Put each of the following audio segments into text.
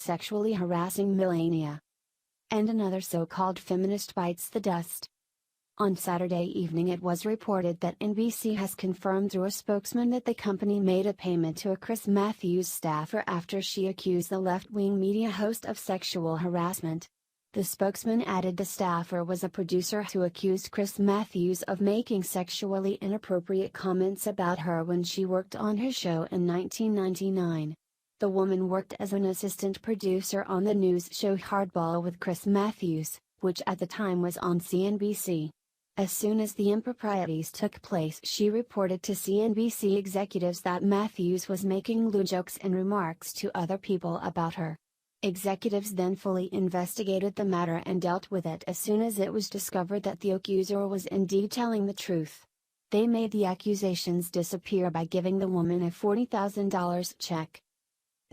sexually harassing Melania. And another so-called feminist bites the dust. On Saturday evening it was reported that NBC has confirmed through a spokesman that the company made a payment to a Chris Matthews staffer after she accused the left-wing media host of sexual harassment. The spokesman added the staffer was a producer who accused Chris Matthews of making sexually inappropriate comments about her when she worked on his show in 1999. The woman worked as an assistant producer on the news show Hardball with Chris Matthews, which at the time was on CNBC. As soon as the improprieties took place, she reported to CNBC executives that Matthews was making lewd jokes and remarks to other people about her. Executives then fully investigated the matter and dealt with it as soon as it was discovered that the accuser was indeed telling the truth. They made the accusations disappear by giving the woman a $40,000 check.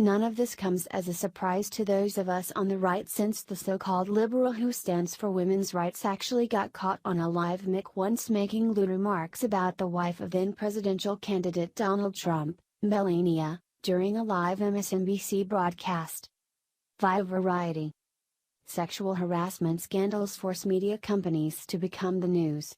None of this comes as a surprise to those of us on the right, since the so-called liberal who stands for women's rights actually got caught on a live mic once making lewd remarks about the wife of then presidential candidate Donald Trump, Melania, during a live MSNBC broadcast. Via Variety. Sexual harassment scandals force media companies to become the news.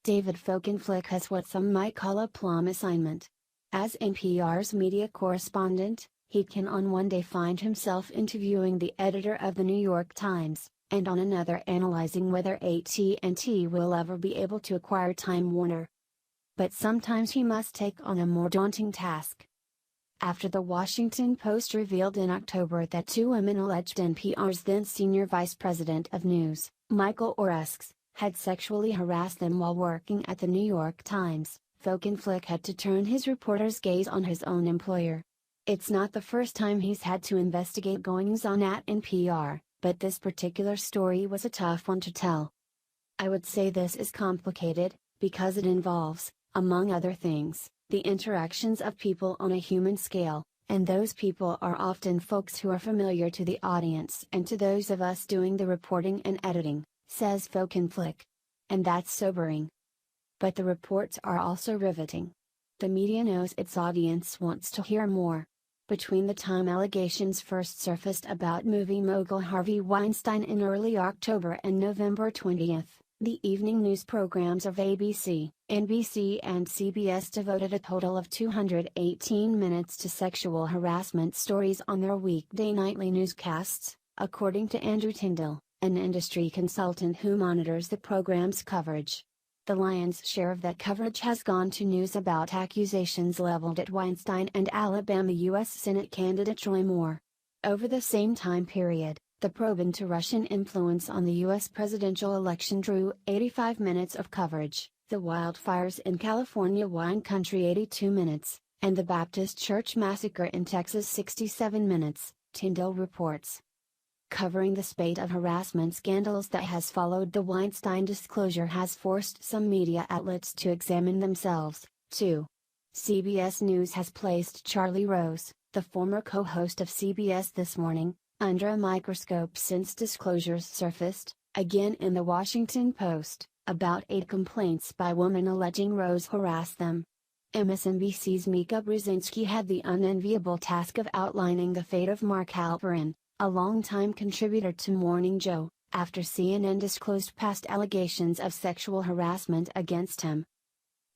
David Folkenflik has what some might call a plum assignment. As NPR's media correspondent, he can on one day find himself interviewing the editor of the New York Times, and on another analyzing whether AT&T will ever be able to acquire Time Warner. But sometimes he must take on a more daunting task. After the Washington Post revealed in October that two women alleged NPR's then senior vice president of news, Michael Oreskes, had sexually harassed them while working at the New York Times, Folkenflik had to turn his reporter's gaze on his own employer. It's not the first time he's had to investigate goings-on at NPR, but this particular story was a tough one to tell. I would say this is complicated, because it involves, among other things, the interactions of people on a human scale, and those people are often folks who are familiar to the audience and to those of us doing the reporting and editing, says Folkenflik. And that's sobering. But the reports are also riveting. The media knows its audience wants to hear more. Between the time allegations first surfaced about movie mogul Harvey Weinstein in early October and November 20, the evening news programs of ABC, NBC and CBS devoted a total of 218 minutes to sexual harassment stories on their weekday nightly newscasts, according to Andrew Tyndall, an industry consultant who monitors the program's coverage. The lion's share of that coverage has gone to news about accusations leveled at Weinstein and Alabama U.S. Senate candidate Roy Moore. Over the same time period, the probe into Russian influence on the U.S. presidential election drew 85 minutes of coverage, the wildfires in California wine country 82 minutes, and the Baptist Church massacre in Texas 67 minutes, Tyndall reports. Covering the spate of harassment scandals that has followed the Weinstein disclosure has forced some media outlets to examine themselves, too. CBS News has placed Charlie Rose, the former co-host of CBS This Morning, under a microscope since disclosures surfaced, again in the Washington Post, about 8 complaints by women alleging Rose harassed them. MSNBC's Mika Brzezinski had the unenviable task of outlining the fate of Mark Halperin, a longtime contributor to Morning Joe, after CNN disclosed past allegations of sexual harassment against him.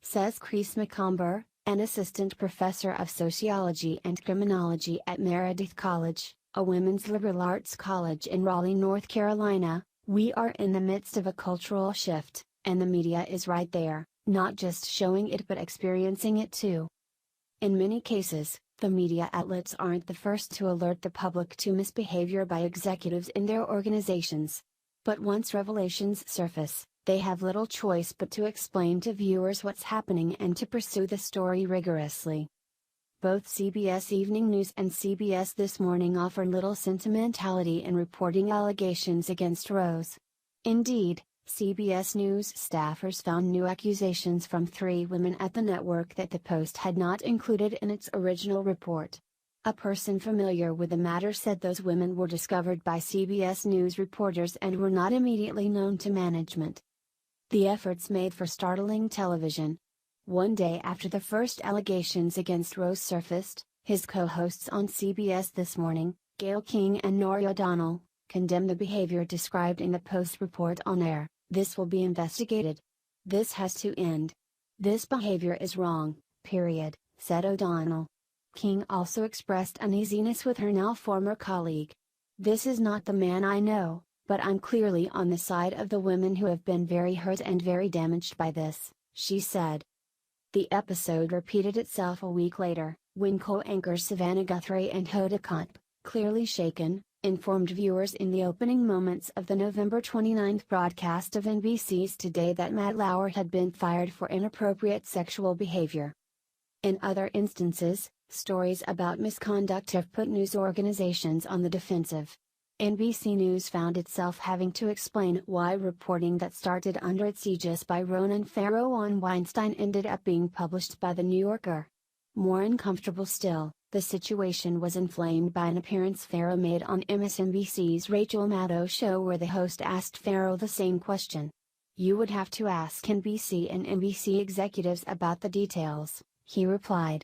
Says Chris McComber, an assistant professor of sociology and criminology at Meredith College, a women's liberal arts college in Raleigh, North Carolina, we are in the midst of a cultural shift, and the media is right there, not just showing it but experiencing it too. In many cases, the media outlets aren't the first to alert the public to misbehavior by executives in their organizations. But once revelations surface, they have little choice but to explain to viewers what's happening and to pursue the story rigorously. Both CBS Evening News and CBS This Morning offer little sentimentality in reporting allegations against Rose. Indeed, CBS News staffers found new accusations from 3 women at the network that the Post had not included in its original report. A person familiar with the matter said those women were discovered by CBS News reporters and were not immediately known to management. The efforts made for startling television. One day after the first allegations against Rose surfaced, his co-hosts on CBS This Morning, Gayle King and Norrie O'Donnell, condemned the behavior described in the Post report on air. "This will be investigated. This has to end. This behavior is wrong, period," said O'Donnell. King also expressed uneasiness with her now former colleague. "This is not the man I know, but I'm clearly on the side of the women who have been very hurt and very damaged by this," she said. The episode repeated itself a week later, when co-anchors Savannah Guthrie and Hoda Kotb, clearly shaken, informed viewers in the opening moments of the November 29 broadcast of NBC's Today that Matt Lauer had been fired for inappropriate sexual behavior. In other instances, stories about misconduct have put news organizations on the defensive. NBC News found itself having to explain why reporting that started under its aegis by Ronan Farrow on Weinstein ended up being published by The New Yorker. More uncomfortable still, the situation was inflamed by an appearance Farrow made on MSNBC's Rachel Maddow show, where the host asked Farrow the same question. "You would have to ask NBC and NBC executives about the details," he replied.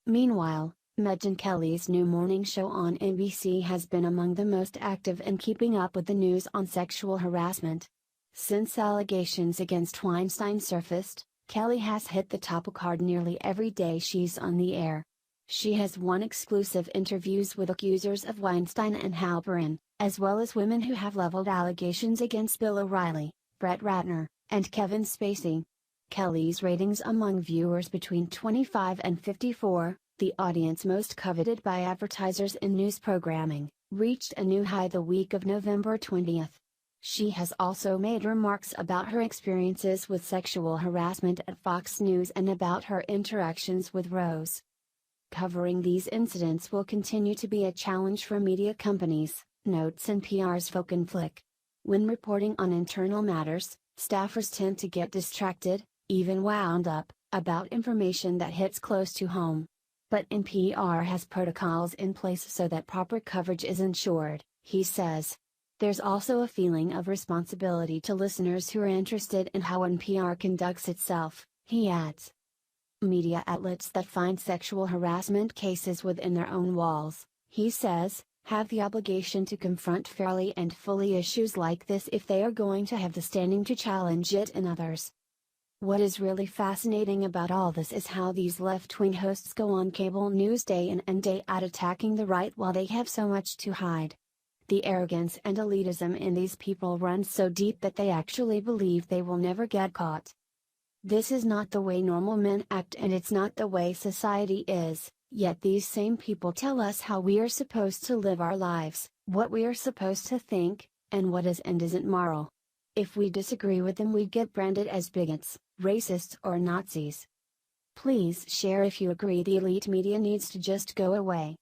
Meanwhile, Megyn Kelly's new morning show on NBC has been among the most active in keeping up with the news on sexual harassment. Since allegations against Weinstein surfaced, Kelly has hit the topic hard nearly every day she's on the air. She has won exclusive interviews with accusers of Weinstein and Halperin, as well as women who have leveled allegations against Bill O'Reilly, Brett Ratner, and Kevin Spacey. Kelly's ratings among viewers between 25 and 54, the audience most coveted by advertisers in news programming, reached a new high the week of November 20. She has also made remarks about her experiences with sexual harassment at Fox News and about her interactions with Rose. Covering these incidents will continue to be a challenge for media companies, notes NPR's Foken Flick. When reporting on internal matters, staffers tend to get distracted, even wound up, about information that hits close to home. But NPR has protocols in place so that proper coverage is ensured, he says. There's also a feeling of responsibility to listeners who are interested in how NPR conducts itself, he adds. Media outlets that find sexual harassment cases within their own walls, he says, have the obligation to confront fairly and fully issues like this if they are going to have the standing to challenge it in others. What is really fascinating about all this is how these left-wing hosts go on cable news day in and day out attacking the right while they have so much to hide. The arrogance and elitism in these people runs so deep that they actually believe they will never get caught. This is not the way normal men act, and it's not the way society is, yet these same people tell us how we are supposed to live our lives, what we are supposed to think, and what is and isn't moral. If we disagree with them, we get branded as bigots, racists, or Nazis. Please share if you agree the elite media needs to just go away.